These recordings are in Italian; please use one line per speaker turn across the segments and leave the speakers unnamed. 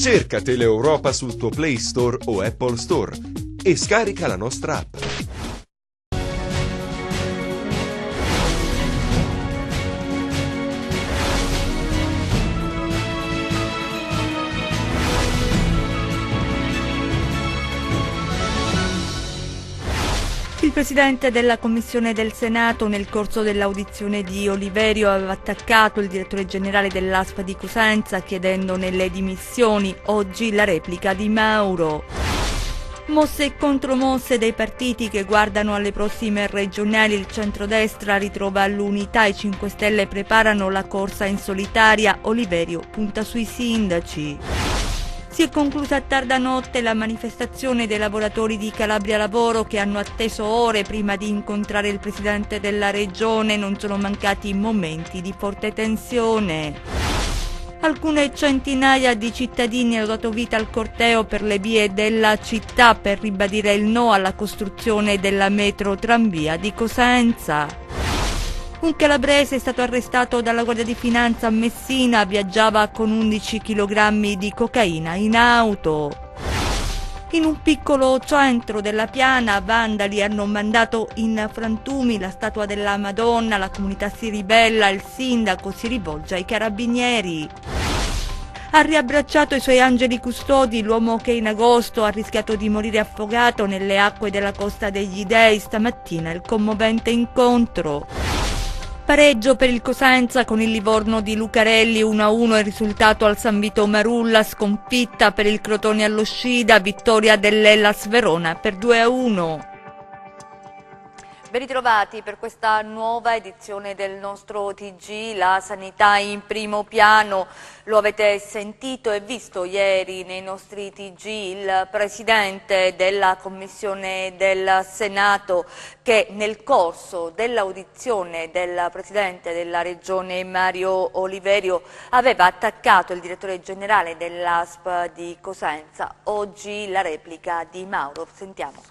Cerca Teleeuropa sul tuo Play Store o Apple Store e scarica la nostra app.
Il presidente della Commissione del Senato, nel corso dell'audizione di Oliverio, aveva attaccato il direttore generale dell'ASP di Cosenza chiedendone le dimissioni. Oggi la replica di Mauro. Mosse e contromosse dei partiti che guardano alle prossime regionali. Il centrodestra ritrova l'unità, i 5 Stelle preparano la corsa in solitaria. Oliverio punta sui sindaci. Si è conclusa a tarda notte la manifestazione dei lavoratori di Calabria Lavoro che hanno atteso ore prima di incontrare il presidente della regione. Non sono mancati momenti di forte tensione. Alcune centinaia di cittadini hanno dato vita al corteo per le vie della città per ribadire il no alla costruzione della metro tranvia di Cosenza. Un calabrese è stato arrestato dalla Guardia di Finanza a Messina, viaggiava con 11 kg di cocaina in auto. In un piccolo centro della Piana, vandali hanno mandato in frantumi la statua della Madonna, la comunità si ribella, il sindaco si rivolge ai carabinieri. Ha riabbracciato i suoi angeli custodi l'uomo che in agosto ha rischiato di morire affogato nelle acque della Costa degli Dei. Stamattina il commovente incontro. Pareggio per il Cosenza con il Livorno di Lucarelli, 1-1 il risultato al San Vito Marulla, sconfitta per il Crotone allo Scida, vittoria dell'Hellas Verona per 2-1. Ben ritrovati per questa nuova edizione del nostro TG, la sanità in primo piano. Lo avete sentito e visto ieri nei nostri TG, il presidente della Commissione del Senato che nel corso dell'audizione del presidente della Regione Mario Oliverio aveva attaccato il direttore generale dell'ASP di Cosenza. Oggi la replica di Mauro, sentiamo.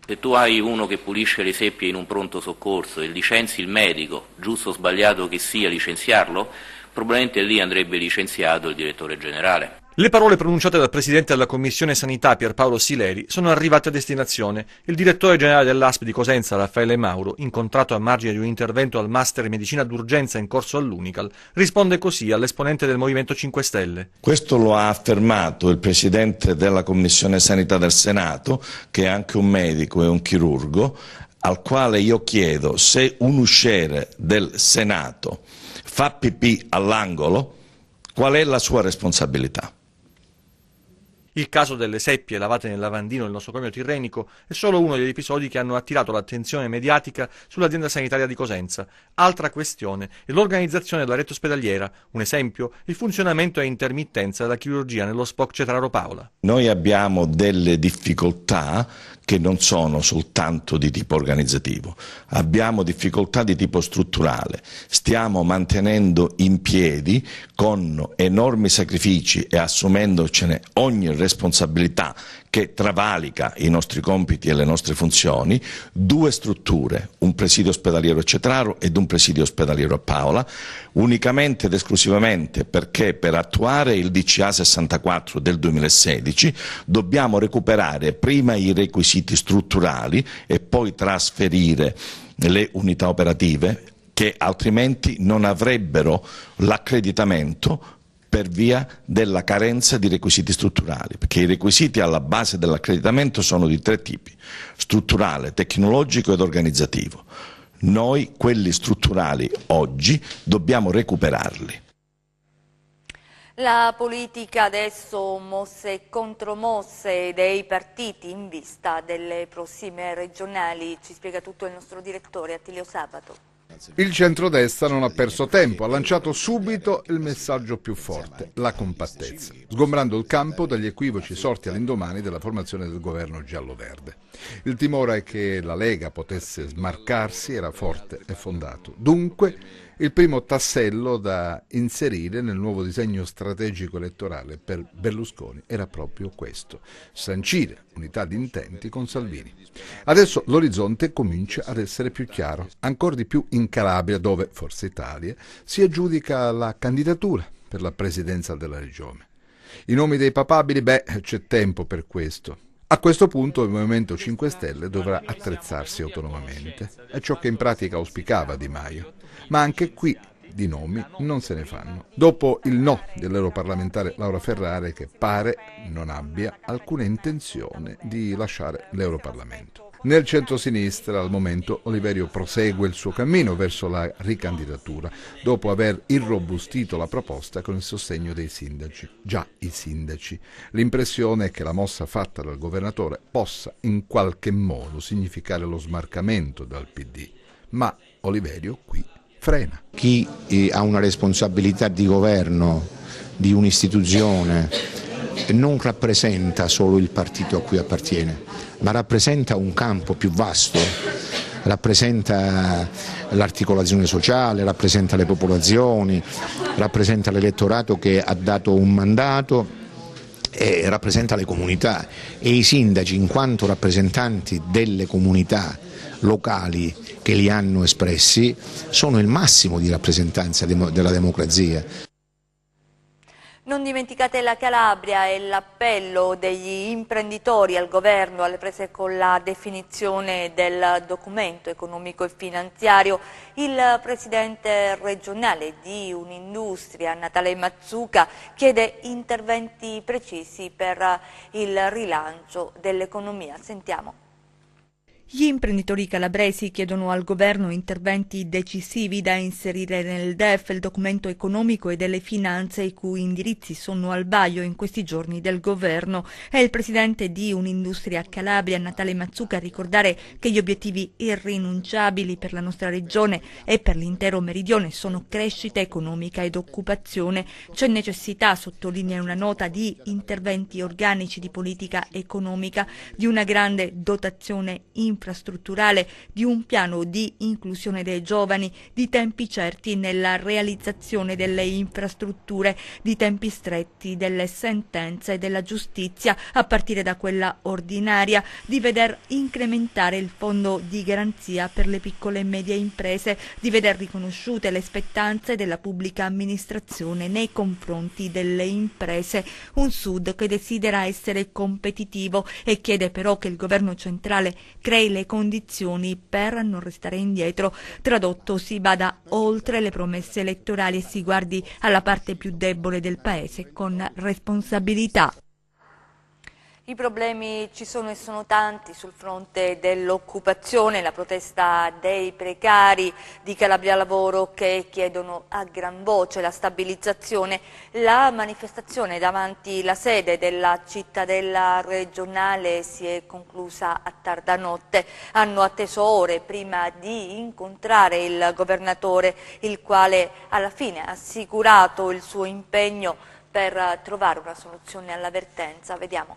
Se tu hai uno che pulisce le seppie in un pronto soccorso e licenzi il medico, giusto o sbagliato che sia licenziarlo, probabilmente lì andrebbe licenziato il direttore generale.
Le parole pronunciate dal presidente della Commissione Sanità Pierpaolo Sileri sono arrivate a destinazione. Il direttore generale dell'ASP di Cosenza, Raffaele Mauro, incontrato a margine di un intervento al Master in Medicina d'Urgenza in corso all'Unical, risponde così all'esponente del Movimento 5 Stelle.
Questo lo ha affermato il presidente della Commissione Sanità del Senato, che è anche un medico e un chirurgo, al quale io chiedo se un usciere del Senato fa pipì all'angolo, qual è la sua responsabilità?
Il caso delle seppie lavate nel lavandino del nosocomio tirrenico è solo uno degli episodi che hanno attirato l'attenzione mediatica sull'azienda sanitaria di Cosenza. Altra questione è l'organizzazione della rete ospedaliera. Un esempio, il funzionamento a intermittenza della chirurgia nello SPOC Cetraro Paola.
Noi abbiamo delle difficoltà che non sono soltanto di tipo organizzativo, abbiamo difficoltà di tipo strutturale, stiamo mantenendo in piedi con enormi sacrifici e assumendocene ogni responsabilità che travalica i nostri compiti e le nostre funzioni, 2 strutture, un presidio ospedaliero a Cetraro ed un presidio ospedaliero a Paola, unicamente ed esclusivamente perché per attuare il DCA 64 del 2016 dobbiamo recuperare prima i requisiti strutturali e poi trasferire le unità operative che altrimenti non avrebbero l'accreditamento per via della carenza di requisiti strutturali, perché i requisiti alla base dell'accreditamento sono di 3 tipi: strutturale, tecnologico ed organizzativo. Noi quelli strutturali oggi dobbiamo recuperarli.
La politica adesso, mosse e contromosse dei partiti in vista delle prossime regionali. Ci spiega tutto il nostro direttore Attilio Sabato.
Il centrodestra non ha perso tempo, ha lanciato subito il messaggio più forte, la compattezza, sgombrando il campo dagli equivoci sorti all'indomani della formazione del governo giallo-verde. Il timore che la Lega potesse smarcarsi era forte e fondato. Dunque, il primo tassello da inserire nel nuovo disegno strategico elettorale per Berlusconi era proprio questo: sancire unità di intenti con Salvini. Adesso l'orizzonte comincia ad essere più chiaro, ancor di più in Calabria, dove Forza Italia si aggiudica la candidatura per la presidenza della regione. I nomi dei papabili, c'è tempo per questo. A questo punto il Movimento 5 Stelle dovrà attrezzarsi autonomamente. È ciò che in pratica auspicava Di Maio. Ma anche qui di nomi non se ne fanno. Dopo il no dell'europarlamentare Laura Ferrare, che pare non abbia alcuna intenzione di lasciare l'Europarlamento. Nel centro-sinistra al momento Oliverio prosegue il suo cammino verso la ricandidatura, dopo aver irrobustito la proposta con il sostegno dei sindaci. Già i sindaci. L'impressione è che la mossa fatta dal governatore possa in qualche modo significare lo smarcamento dal PD, ma Oliverio qui frena.
Chi ha una responsabilità di governo di un'istituzione non rappresenta solo il partito a cui appartiene, ma rappresenta un campo più vasto, rappresenta l'articolazione sociale, rappresenta le popolazioni, rappresenta l'elettorato che ha dato un mandato e rappresenta le comunità, e i sindaci, in quanto rappresentanti delle comunità locali che li hanno espressi, sono il massimo di rappresentanza della democrazia.
Non dimenticate la Calabria e l'appello degli imprenditori al governo alle prese con la definizione del documento economico e finanziario. Il presidente regionale di Unindustria, Natale Mazzuca, chiede interventi precisi per il rilancio dell'economia. Sentiamo. Gli imprenditori calabresi chiedono al governo interventi decisivi da inserire nel DEF, il documento economico e delle finanze, i cui indirizzi sono al vaglio in questi giorni del governo. È il presidente di Unindustria Calabria, Natale Mazzuca, a ricordare che gli obiettivi irrinunciabili per la nostra regione e per l'intero meridione sono crescita economica ed occupazione. C'è necessità, sottolinea una nota, di interventi organici di politica economica, di una grande dotazione infrastrutturale, di un piano di inclusione dei giovani, di tempi certi nella realizzazione delle infrastrutture, di tempi stretti delle sentenze della giustizia, a partire da quella ordinaria, di veder incrementare il fondo di garanzia per le piccole e medie imprese, di veder riconosciute le spettanze della pubblica amministrazione nei confronti delle imprese. Un Sud che desidera essere competitivo e chiede però che il governo centrale crei le condizioni per non restare indietro. Tradotto, si vada oltre le promesse elettorali e si guardi alla parte più debole del paese con responsabilità. I problemi ci sono e sono tanti sul fronte dell'occupazione, la protesta dei precari di Calabria Lavoro che chiedono a gran voce la stabilizzazione, la manifestazione davanti la sede della cittadella regionale si è conclusa a tarda notte. Hanno atteso ore prima di incontrare il governatore, il quale alla fine ha assicurato il suo impegno per trovare una soluzione alla vertenza. Vediamo.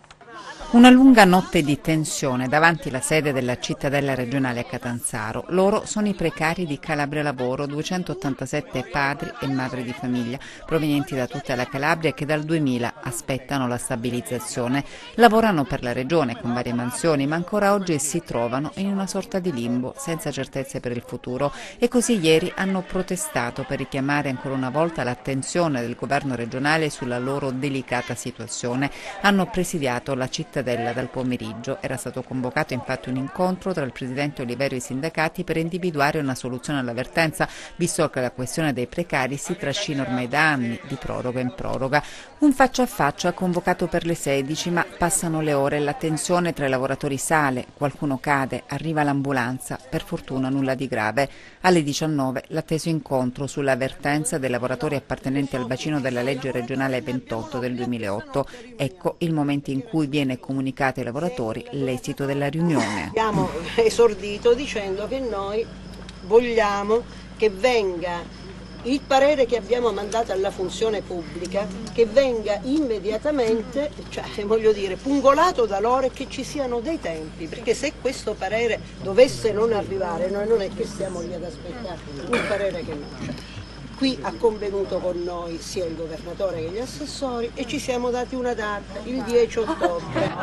Una lunga notte di tensione davanti la sede della cittadella regionale a Catanzaro. Loro sono i precari di Calabria Lavoro, 287 padri e madri di famiglia provenienti da tutta la Calabria che dal 2000 aspettano la stabilizzazione. Lavorano per la regione con varie mansioni, ma ancora oggi si trovano in una sorta di limbo, senza certezze per il futuro, e così ieri hanno protestato per richiamare ancora una volta l'attenzione del governo regionale sulla loro delicata situazione. Hanno presidiato la cittadella dal pomeriggio. Era stato convocato infatti un incontro tra il presidente Oliverio e i sindacati per individuare una soluzione alla vertenza, visto che la questione dei precari si trascina ormai da anni, di proroga in proroga. Un faccia a faccia convocato per le 16, ma passano le ore e la tensione tra i lavoratori sale, qualcuno cade, arriva l'ambulanza, per fortuna nulla di grave. Alle 19 l'atteso incontro sulla vertenza dei lavoratori appartenenti al bacino della legge regionale 28 del 2008. Ecco il momento in cui viene comunicato ai lavoratori l'esito della riunione.
Abbiamo esordito dicendo che noi vogliamo che venga il parere che abbiamo mandato alla funzione pubblica, che venga immediatamente, pungolato da loro e che ci siano dei tempi, perché se questo parere dovesse non arrivare, noi non è che stiamo lì ad aspettare un parere che non c'è. Qui ha convenuto con noi sia il governatore che gli assessori e ci siamo dati una data, il 10 ottobre.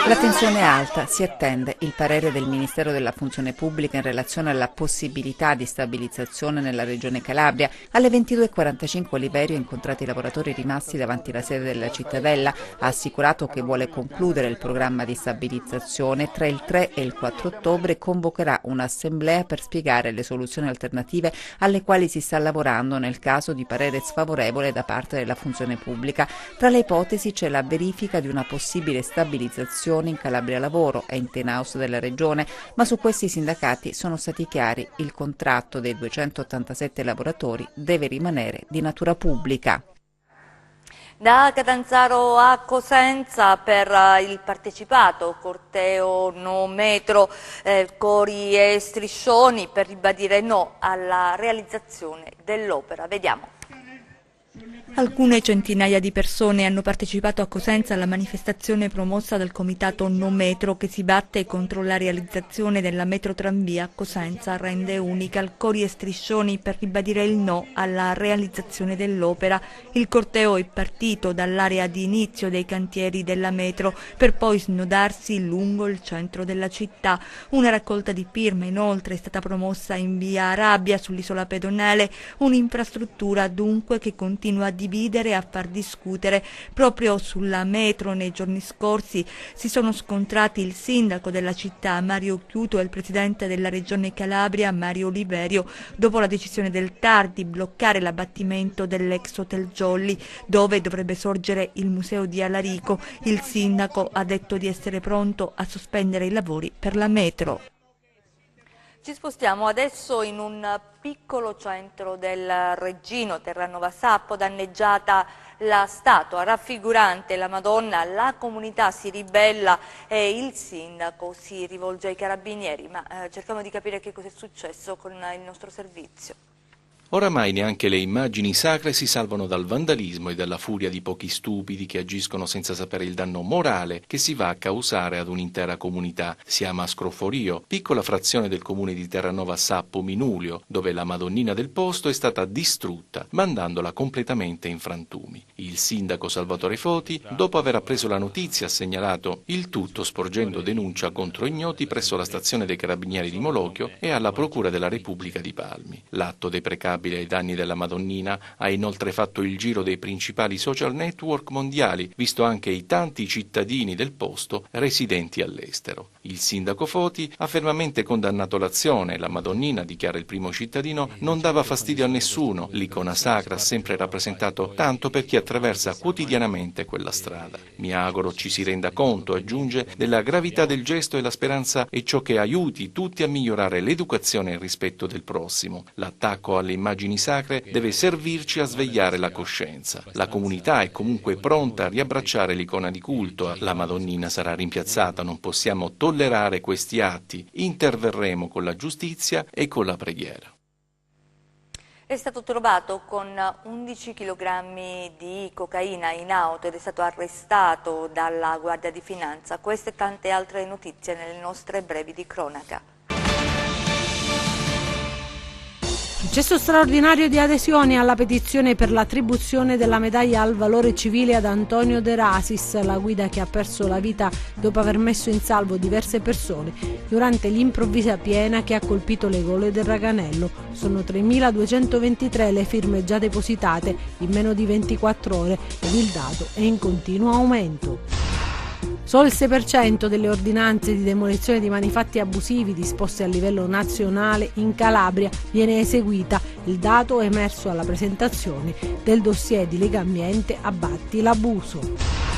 La tensione è alta, si attende il parere del Ministero della Funzione Pubblica in relazione alla possibilità di stabilizzazione nella Regione Calabria. Alle 22:45 Oliverio ha incontrato i lavoratori rimasti davanti alla sede della Cittadella, ha assicurato che vuole concludere il programma di stabilizzazione. Tra il 3 e il 4 ottobre convocherà un'assemblea per spiegare le soluzioni alternative alle quali si sta lavorando nel caso di parere sfavorevole da parte della Funzione Pubblica. Tra le ipotesi c'è la verifica di una possibile stabilizzazione in Calabria Lavoro e in Tenaus della Regione, ma su questi i sindacati sono stati chiari: il contratto dei 287 lavoratori deve rimanere di natura pubblica.
Da Catanzaro a Cosenza per il partecipato corteo no metro, cori e striscioni per ribadire no alla realizzazione dell'opera. Vediamo. Alcune centinaia di persone hanno partecipato a Cosenza alla manifestazione promossa dal comitato No Metro che si batte contro la realizzazione della metrotranvia Cosenza rende unica, cori e striscioni per ribadire il no alla realizzazione dell'opera. Il corteo è partito dall'area di inizio dei cantieri della metro per poi snodarsi lungo il centro della città. Una raccolta di firme inoltre è stata promossa in via Arabia sull'isola pedonale, un'infrastruttura dunque che continua a dividere e a far discutere. Proprio sulla metro nei giorni scorsi si sono scontrati il sindaco della città Mario Chiuto e il presidente della regione Calabria Mario Oliverio dopo la decisione del TAR di bloccare l'abbattimento dell'ex Hotel Jolly dove dovrebbe sorgere il museo di Alarico. Il sindaco ha detto di essere pronto a sospendere i lavori per la metro. Ci spostiamo adesso in un piccolo centro del Reggino, Terranova Sappo, danneggiata la statua raffigurante la Madonna, la comunità si ribella e il sindaco si rivolge ai carabinieri, ma cerchiamo di capire che cosa è successo con il nostro servizio.
Oramai neanche le immagini sacre si salvano dal vandalismo e dalla furia di pochi stupidi che agiscono senza sapere il danno morale che si va a causare ad un'intera comunità. Siamo a Scroforio, piccola frazione del comune di Terranova Sappo Minulio, dove la Madonnina del posto è stata distrutta, mandandola completamente in frantumi. Il sindaco Salvatore Foti, dopo aver appreso la notizia, ha segnalato il tutto sporgendo denuncia contro ignoti presso la stazione dei carabinieri di Molochio e alla Procura della Repubblica di Palmi. L'atto deprecabile ai danni della Madonnina ha inoltre fatto il giro dei principali social network mondiali, visto anche i tanti cittadini del posto residenti all'estero. Il sindaco Foti ha fermamente condannato l'azione. La Madonnina, dichiara il primo cittadino, non dava fastidio a nessuno. L'icona sacra ha sempre rappresentato tanto per chi attraversa quotidianamente quella strada. Mi auguro ci si renda conto, aggiunge, della gravità del gesto e la speranza è ciò che aiuti tutti a migliorare l'educazione e il rispetto del prossimo. L'attacco alle immagini sacre deve servirci a svegliare la coscienza. La comunità è comunque pronta a riabbracciare l'icona di culto. La Madonnina sarà rimpiazzata, non possiamo tollerare questi atti. Interverremo con la giustizia e con la preghiera.
È stato trovato con 11 kg di cocaina in auto ed è stato arrestato dalla Guardia di Finanza. Queste e tante altre notizie nelle nostre brevi di cronaca.
Gesto straordinario di adesione alla petizione per l'attribuzione della medaglia al valore civile ad Antonio De Rasis, la guida che ha perso la vita dopo aver messo in salvo diverse persone durante l'improvvisa piena che ha colpito le gole del Raganello. Sono 3.223 le firme già depositate in meno di 24 ore ed il dato è in continuo aumento. Solo il 6% delle ordinanze di demolizione di manufatti abusivi disposte a livello nazionale in Calabria viene eseguita. Il dato è emerso alla presentazione del dossier di Legambiente Abbatti l'abuso.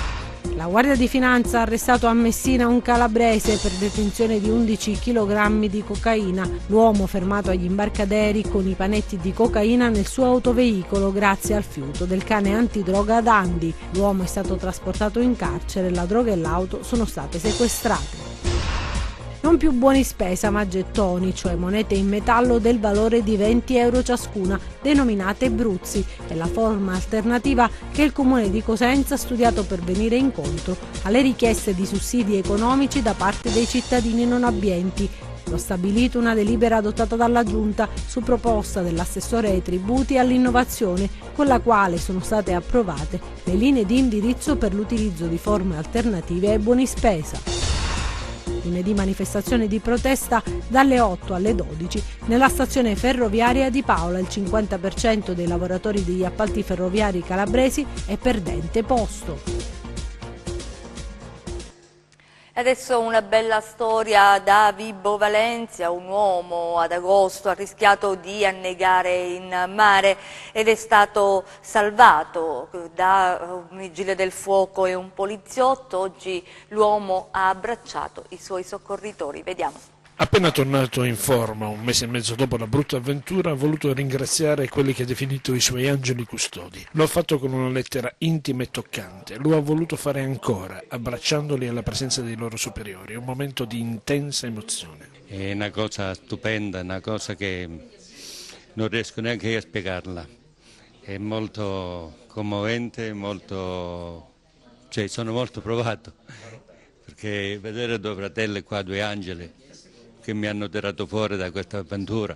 La Guardia di Finanza ha arrestato a Messina un calabrese per detenzione di 11 kg di cocaina. L'uomo fermato agli imbarcaderi con i panetti di cocaina nel suo autoveicolo grazie al fiuto del cane antidroga Dandy. L'uomo è stato trasportato in carcere, la droga e l'auto sono state sequestrate. Non più buoni spesa ma gettoni, cioè monete in metallo del valore di 20 euro ciascuna, denominate Bruzzi. È la forma alternativa che il Comune di Cosenza ha studiato per venire incontro alle richieste di sussidi economici da parte dei cittadini non abbienti. Lo stabilito una delibera adottata dalla Giunta su proposta dell'assessore ai tributi e all'innovazione, con la quale sono state approvate le linee di indirizzo per l'utilizzo di forme alternative ai buoni spesa. Lunedì manifestazione di protesta dalle 8 alle 12 nella stazione ferroviaria di Paola. Il 50% dei lavoratori degli appalti ferroviari calabresi è perdente posto.
Adesso una bella storia da Vibo Valentia. Un uomo ad agosto ha rischiato di annegare in mare ed è stato salvato da un vigile del fuoco e un poliziotto. Oggi l'uomo ha abbracciato i suoi soccorritori. Vediamo.
Appena tornato in forma, un mese e mezzo dopo la brutta avventura, ha voluto ringraziare quelli che ha definito i suoi angeli custodi. Lo ha fatto con una lettera intima e toccante. Lo ha voluto fare ancora, abbracciandoli alla presenza dei loro superiori. Un momento di intensa emozione.
È una cosa stupenda, una cosa che non riesco neanche a spiegarla. È molto commovente, sono molto provato, perché vedere due fratelli qua, due angeli, che mi hanno tirato fuori da questa avventura,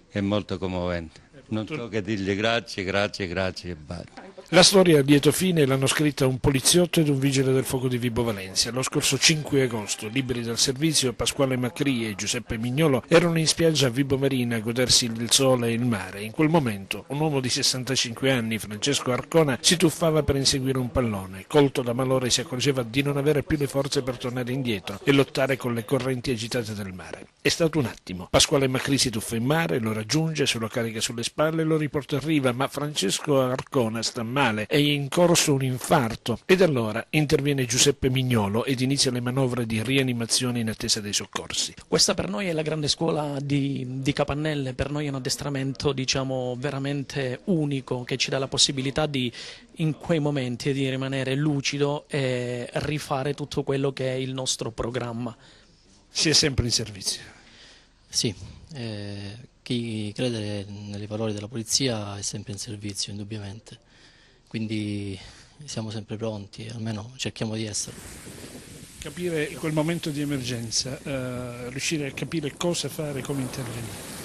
è molto commovente. Non so che dirgli grazie e basta.
La storia a lieto fine l'hanno scritta un poliziotto ed un vigile del fuoco di Vibo Valentia. Lo scorso 5 agosto, liberi dal servizio, Pasquale Macri e Giuseppe Mignolo erano in spiaggia a Vibo Marina a godersi il sole e il mare. In quel momento un uomo di 65 anni, Francesco Arcona, si tuffava per inseguire un pallone. Colto da malore si accorgeva di non avere più le forze per tornare indietro e lottare con le correnti agitate del mare. È stato un attimo. Pasquale Macri si tuffa in mare, lo raggiunge, se lo carica sulle spalle e lo riporta a riva, ma Francesco Arcona sta male, è in corso un infarto ed allora interviene Giuseppe Mignolo ed inizia le manovre di rianimazione in attesa dei soccorsi.
Questa per noi è la grande scuola di Capannelle, per noi è un addestramento veramente unico che ci dà la possibilità di in quei momenti di rimanere lucido e rifare tutto quello che è il nostro programma.
Si è sempre in servizio?
Sì, chi crede nei valori della polizia è sempre in servizio, indubbiamente. Quindi siamo sempre pronti, almeno cerchiamo di esserlo.
Capire quel momento di emergenza, riuscire a capire cosa fare, come intervenire.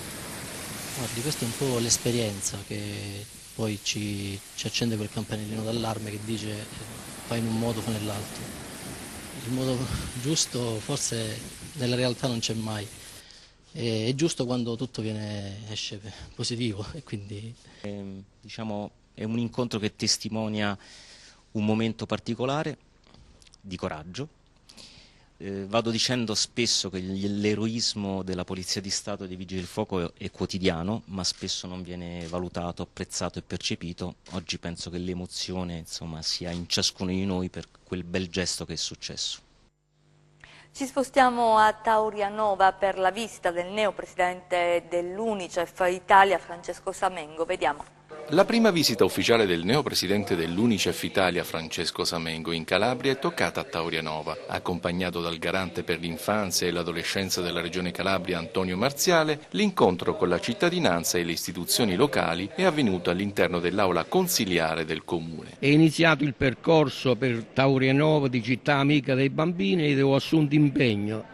Guardi, questa è un po' l'esperienza che poi ci accende quel campanellino d'allarme che dice fai in un modo o nell'altro. Il modo giusto forse nella realtà non c'è mai. È giusto quando tutto esce positivo e quindi
è un incontro che testimonia un momento particolare di coraggio. Vado dicendo spesso che l'eroismo della Polizia di Stato e dei Vigili del Fuoco è quotidiano, ma spesso non viene valutato, apprezzato e percepito. Oggi penso che l'emozione sia in ciascuno di noi per quel bel gesto che è successo.
Ci spostiamo a Taurianova per la visita del neopresidente dell'Unicef Italia, Francesco Samengo. Vediamo.
La prima visita ufficiale del neopresidente dell'Unicef Italia, Francesco Samengo, in Calabria è toccata a Taurianova. Accompagnato dal garante per l'infanzia e l'adolescenza della Regione Calabria, Antonio Marziale, l'incontro con la cittadinanza e le istituzioni locali è avvenuto all'interno dell'aula consiliare del Comune.
È iniziato il percorso per Taurianova di città amica dei bambini ed ho assunto impegno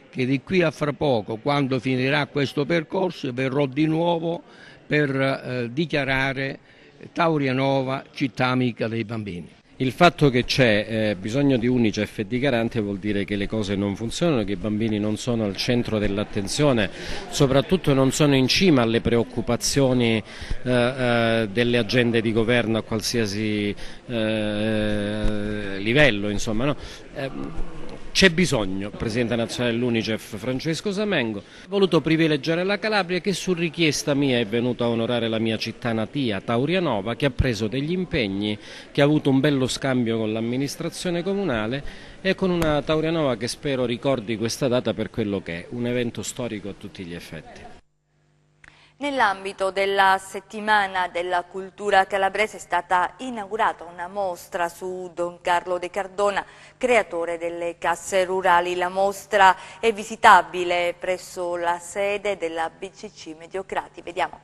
che di qui a fra poco, quando finirà questo percorso, verrò di nuovo per dichiarare Taurianova città amica dei bambini.
Il fatto che c'è bisogno di Unicef e di garante vuol dire che le cose non funzionano, che i bambini non sono al centro dell'attenzione, soprattutto non sono in cima alle preoccupazioni delle agende di governo a qualsiasi livello, insomma, no? C'è bisogno, Presidente nazionale dell'Unicef Francesco Samengo, ha voluto privilegiare la Calabria, che su richiesta mia è venuto a onorare la mia città natia, Taurianova, che ha preso degli impegni, che ha avuto un bello scambio con l'amministrazione comunale e con una Taurianova che spero ricordi questa data per quello che è, un evento storico a tutti gli effetti.
Nell'ambito della settimana della cultura calabrese è stata inaugurata una mostra su Don Carlo De Cardona, creatore delle casse rurali. La mostra è visitabile presso la sede della BCC Mediocrati. Vediamo.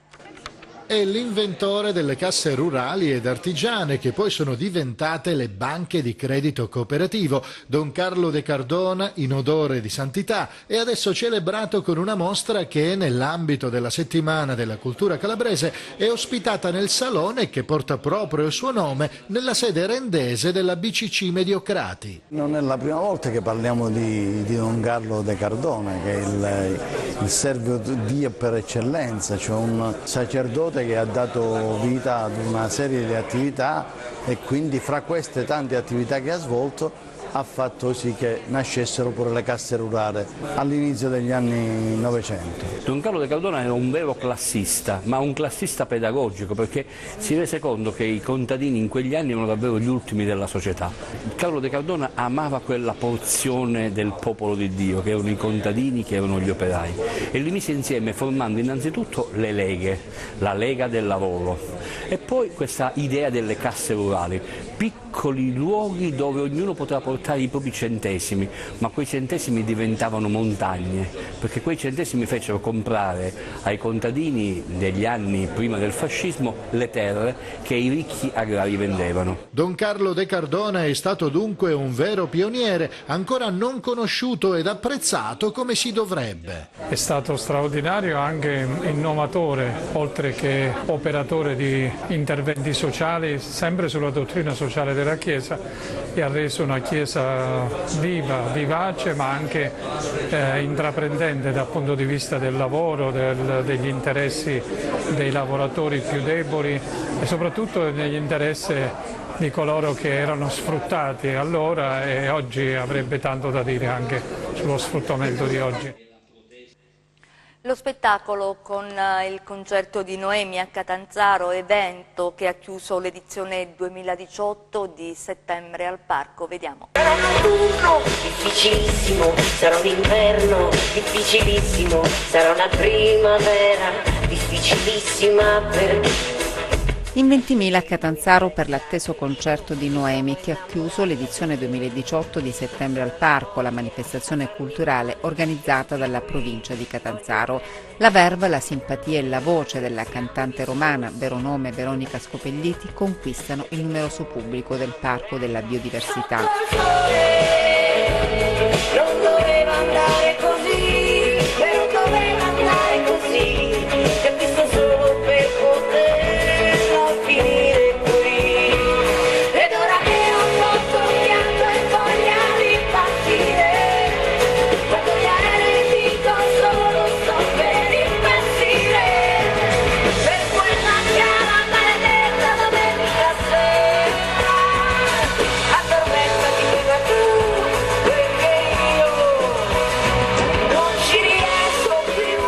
È l'inventore delle casse rurali ed artigiane che poi sono diventate le banche di credito cooperativo. Don Carlo De Cardona, in odore di santità, è adesso celebrato con una mostra che nell'ambito della settimana della cultura calabrese è ospitata nel salone che porta proprio il suo nome nella sede rendese della BCC Mediocrati.
Non è la prima volta che parliamo di Don Carlo De Cardona, che è il servo Dio per eccellenza, cioè un sacerdote che ha dato vita ad una serie di attività e quindi fra queste tante attività che ha svolto ha fatto sì che nascessero pure le casse rurali all'inizio degli anni 900.
Don Carlo De Cardona era un vero classista, ma un classista pedagogico, perché si rese conto che i contadini in quegli anni erano davvero gli ultimi della società. Carlo De Cardona amava quella porzione del popolo di Dio, che erano i contadini, che erano gli operai, e li mise insieme formando innanzitutto le leghe, la Lega del Lavoro, e poi questa idea delle casse rurali, piccoli luoghi dove ognuno poteva portare i propri centesimi, ma quei centesimi diventavano montagne, perché quei centesimi fecero comprare ai contadini degli anni prima del fascismo le terre che i ricchi agrari vendevano.
Don Carlo De Cardona è stato dunque un vero pioniere, ancora non conosciuto ed apprezzato come si dovrebbe.
È stato straordinario, anche innovatore, oltre che operatore di interventi sociali, sempre sulla dottrina sociale della Chiesa, e ha reso una Chiesa viva, vivace, ma anche intraprendente dal punto di vista del lavoro, degli interessi dei lavoratori più deboli e soprattutto degli interessi di coloro che erano sfruttati allora, e oggi avrebbe tanto da dire anche sullo sfruttamento di oggi.
Lo spettacolo con il concerto di Noemi a Catanzaro, evento che ha chiuso l'edizione 2018 di Settembre al Parco. Vediamo.
Sarà un autunno difficilissimo, sarà un inverno difficilissimo, sarà una primavera difficilissima per...
In 20.000 a Catanzaro per l'atteso concerto di Noemi che ha chiuso l'edizione 2018 di Settembre al Parco, la manifestazione culturale organizzata dalla provincia di Catanzaro. La verve, la simpatia e la voce della cantante romana, vero nome Veronica Scopelliti, conquistano il numeroso pubblico del Parco della Biodiversità.
Non doveva andare così, però doveva andare così, che visto solo per poterla finire qui. Ed ora che ho fatto il pianto e voglia di partire, guardo gli aerei e dico solo sto per impazzire, per quella chiara maledetta domenica sera, addormentati prima tu, perché io non ci riesco più.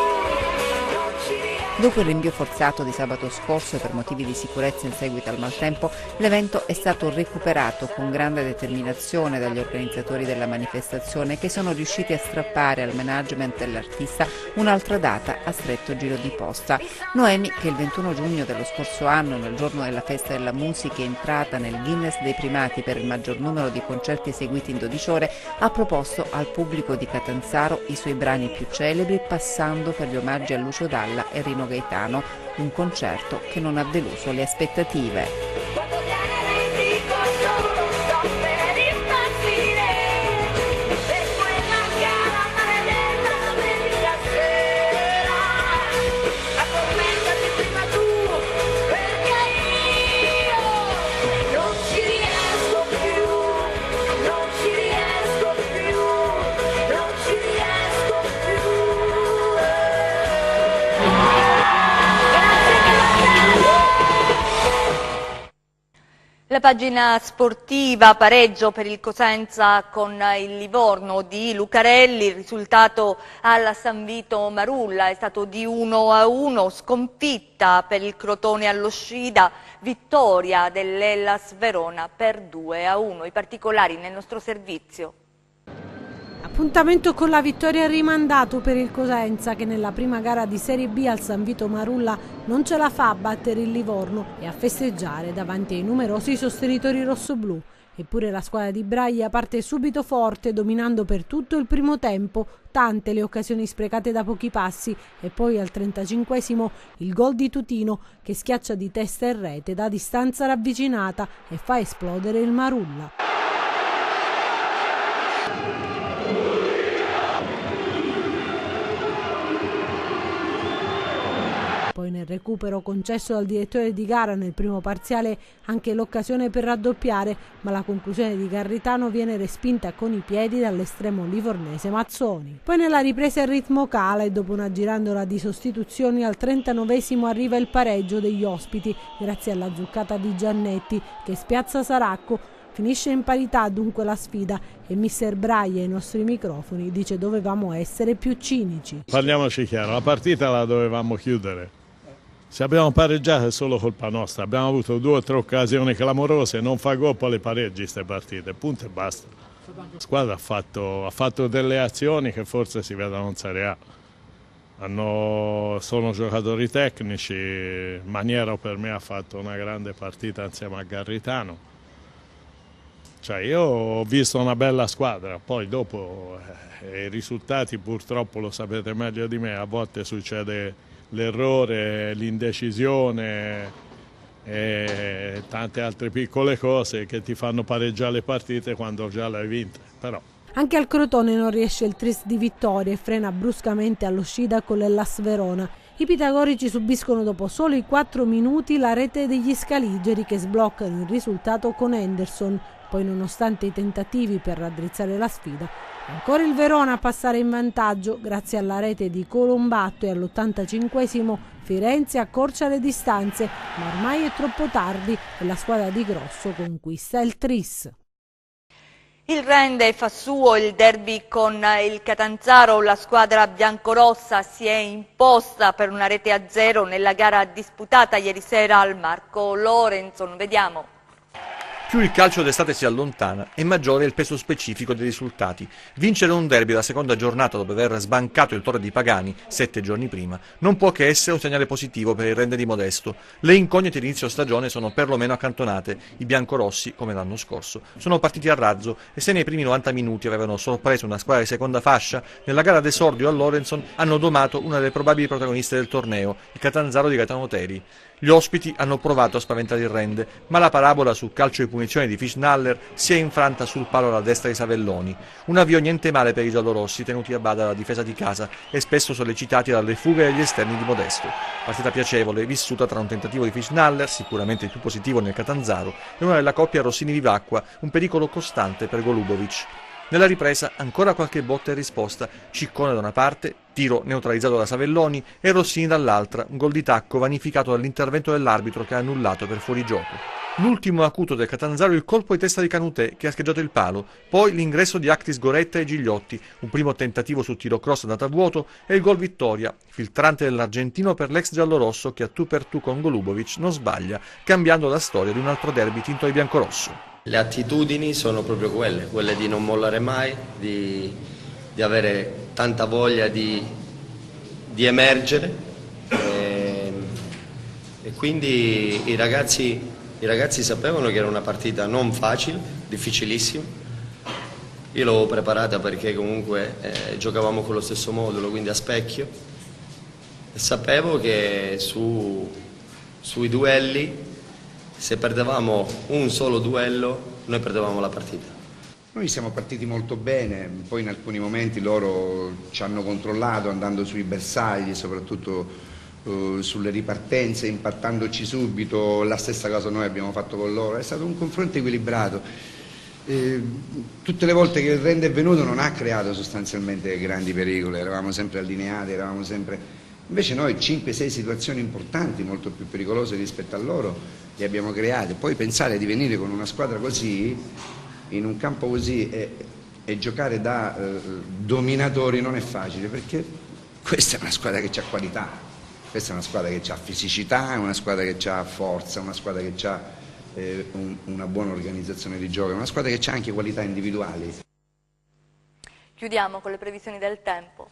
Dopo il rinvio forzato di sabato scorso per motivi di sicurezza in seguito al maltempo, l'evento è stato recuperato con grande determinazione dagli organizzatori della manifestazione, che sono riusciti a strappare al management dell'artista un'altra data a stretto giro di posta. Noemi, che il 21 giugno dello scorso anno, nel giorno della festa della musica, è entrata nel Guinness dei primati per il maggior numero di concerti eseguiti in 12 ore, ha proposto al pubblico di Catanzaro i suoi brani più celebri, passando per gli omaggi a Lucio Dalla e Rino Gaetano, un concerto che non ha deluso le aspettative.
La pagina sportiva, pareggio per il Cosenza con il Livorno di Lucarelli, il risultato alla San Vito Marulla è stato di 1-1, sconfitta per il Crotone allo Scida, vittoria dell'Hellas Verona per 2-1. I particolari nel nostro servizio.
Appuntamento con la vittoria rimandato per il Cosenza, che nella prima gara di Serie B al San Vito Marulla non ce la fa a battere il Livorno e a festeggiare davanti ai numerosi sostenitori rossoblù. Eppure la squadra di Braia parte subito forte, dominando per tutto il primo tempo, tante le occasioni sprecate da pochi passi e poi al 35esimo il gol di Tutino che schiaccia di testa in rete da distanza ravvicinata e fa esplodere il Marulla. Poi nel recupero concesso dal direttore di gara nel primo parziale anche l'occasione per raddoppiare, ma la conclusione di Garritano viene respinta con i piedi dall'estremo livornese Mazzoni. Poi nella ripresa il ritmo cala e dopo una girandola di sostituzioni al 39esimo arriva il pareggio degli ospiti grazie alla zuccata di Giannetti che spiazza Saracco. Finisce in parità dunque la sfida e mister Braia ai nostri microfoni dice dovevamo essere più cinici.
Parliamoci chiaro, la partita la dovevamo chiudere. Se abbiamo pareggiato è solo colpa nostra, abbiamo avuto 2 o 3 occasioni clamorose, non fa gol poi le pareggi queste partite, punto e basta. La squadra ha fatto delle azioni che forse si vedono in Serie A. Sono giocatori tecnici, Maniero per me ha fatto una grande partita insieme a Garritano. Cioè io ho visto una bella squadra, poi dopo i risultati purtroppo lo sapete meglio di me, a volte succede l'errore, l'indecisione e tante altre piccole cose che ti fanno pareggiare le partite quando già le hai vinte. Però.
Anche al Crotone non riesce il tris di vittorie e frena bruscamente all'uscita con l'Hellas Verona. I pitagorici subiscono dopo solo i 4 minuti la rete degli scaligeri che sbloccano il risultato con Henderson. Poi nonostante i tentativi per raddrizzare la sfida, ancora il Verona a passare in vantaggio grazie alla rete di Colombatto e all'85esimo Firenze accorcia le distanze, ma ormai è troppo tardi e la squadra di Grosso conquista il tris.
Il Rende fa suo il derby con il Catanzaro, la squadra biancorossa si è imposta per una rete a 0 nella gara disputata ieri sera al Marco Lorenson. Vediamo.
Più il calcio d'estate si allontana e maggiore è il peso specifico dei risultati. Vincere un derby alla seconda giornata dopo aver sbancato il Torre di Pagani 7 giorni prima non può che essere un segnale positivo per il Rende di Modesto. Le incognite di inizio stagione sono perlomeno accantonate. I biancorossi, come l'anno scorso, sono partiti a razzo e se nei primi 90 minuti avevano sorpreso una squadra di seconda fascia, nella gara d'esordio a Lorenson hanno domato una delle probabili protagoniste del torneo, il Catanzaro di Gaetano Teri. Gli ospiti hanno provato a spaventare il Rende, ma la parabola sul calcio di punizione di Fischnaller si è infranta sul palo alla destra di Savelloni. Un avvio niente male per i giallorossi, tenuti a bada dalla difesa di casa e spesso sollecitati dalle fughe degli esterni di Modesto. Partita piacevole, vissuta tra un tentativo di Fischnaller, sicuramente il più positivo nel Catanzaro, e una della coppia Rossini-Vivacqua, un pericolo costante per Golubovic. Nella ripresa ancora qualche botta e risposta, Ciccone da una parte, tiro neutralizzato da Savelloni e Rossini dall'altra, un gol di tacco vanificato dall'intervento dell'arbitro che ha annullato per fuorigioco. L'ultimo acuto del Catanzaro il colpo di testa di Canutè che ha scheggiato il palo, poi l'ingresso di Actis Goretta e Gigliotti, un primo tentativo sul tiro cross andato a vuoto e il gol vittoria, filtrante dell'argentino per l'ex giallorosso che a tu per tu con Golubovic non sbaglia, cambiando la storia di un altro derby tinto di biancorosso.
Le attitudini sono proprio quelle di non mollare mai, di avere tanta voglia di emergere e quindi i ragazzi sapevano che era una partita non facile, difficilissima. Io l'avevo preparata perché comunque giocavamo con lo stesso modulo, quindi a specchio, e sapevo che sui duelli, se perdevamo un solo duello, noi perdevamo la partita.
Noi siamo partiti molto bene, poi in alcuni momenti loro ci hanno controllato andando sui bersagli, soprattutto sulle ripartenze, impattandoci subito. La stessa cosa noi abbiamo fatto con loro, è stato un confronto equilibrato. Tutte le volte che il Rende è venuto non ha creato sostanzialmente grandi pericoli, eravamo sempre allineati, eravamo sempre... Invece noi 5-6 situazioni importanti, molto più pericolose rispetto a loro, le abbiamo create. Poi pensare di venire con una squadra così, in un campo così, e giocare da dominatori non è facile, perché questa è una squadra che ha qualità, questa è una squadra che ha fisicità, è una squadra che ha forza, una squadra che ha una buona organizzazione di gioco, è una squadra che ha anche qualità individuali.
Chiudiamo con le previsioni del tempo.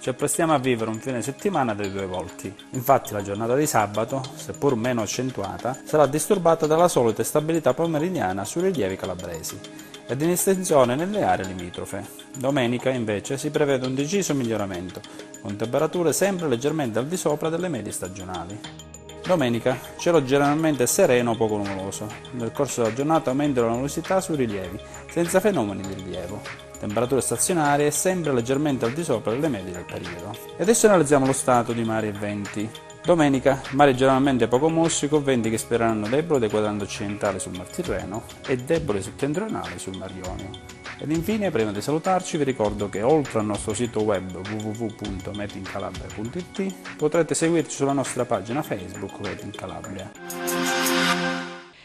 ci apprestiamo a vivere un fine settimana dei due volti. Infatti la giornata di sabato, seppur meno accentuata, sarà disturbata dalla solita stabilità pomeridiana sui rilievi calabresi ed in estensione nelle aree limitrofe. Domenica invece si prevede un deciso miglioramento, con temperature sempre leggermente al di sopra delle medie stagionali. Domenica, cielo generalmente sereno o poco nuvoloso. Nel corso della giornata aumenta la nuvolosità sui rilievi, senza fenomeni di rilievo. Temperature stazionarie sempre leggermente al di sopra delle medie del periodo. E adesso analizziamo lo stato di mari e venti. Domenica, mari generalmente poco mossi con venti che spireranno deboli dai quadranti occidentali sul Mar Tirreno e deboli settentrionali sul Mar Ionio. Ed infine, prima di salutarci, vi ricordo che oltre al nostro sito web www.metincalabria.it potrete seguirci sulla nostra pagina Facebook Made in Calabria.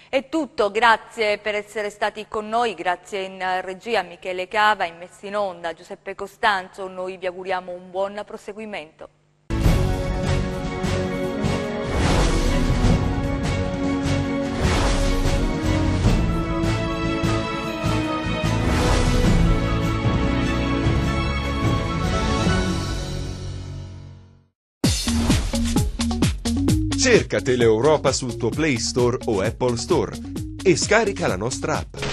È tutto, grazie per essere stati con noi, grazie in regia a Michele Cava, in messa in onda Giuseppe Costanzo, noi vi auguriamo un buon proseguimento.
Cerca Teleeuropa sul tuo Play Store o Apple Store e scarica la nostra app.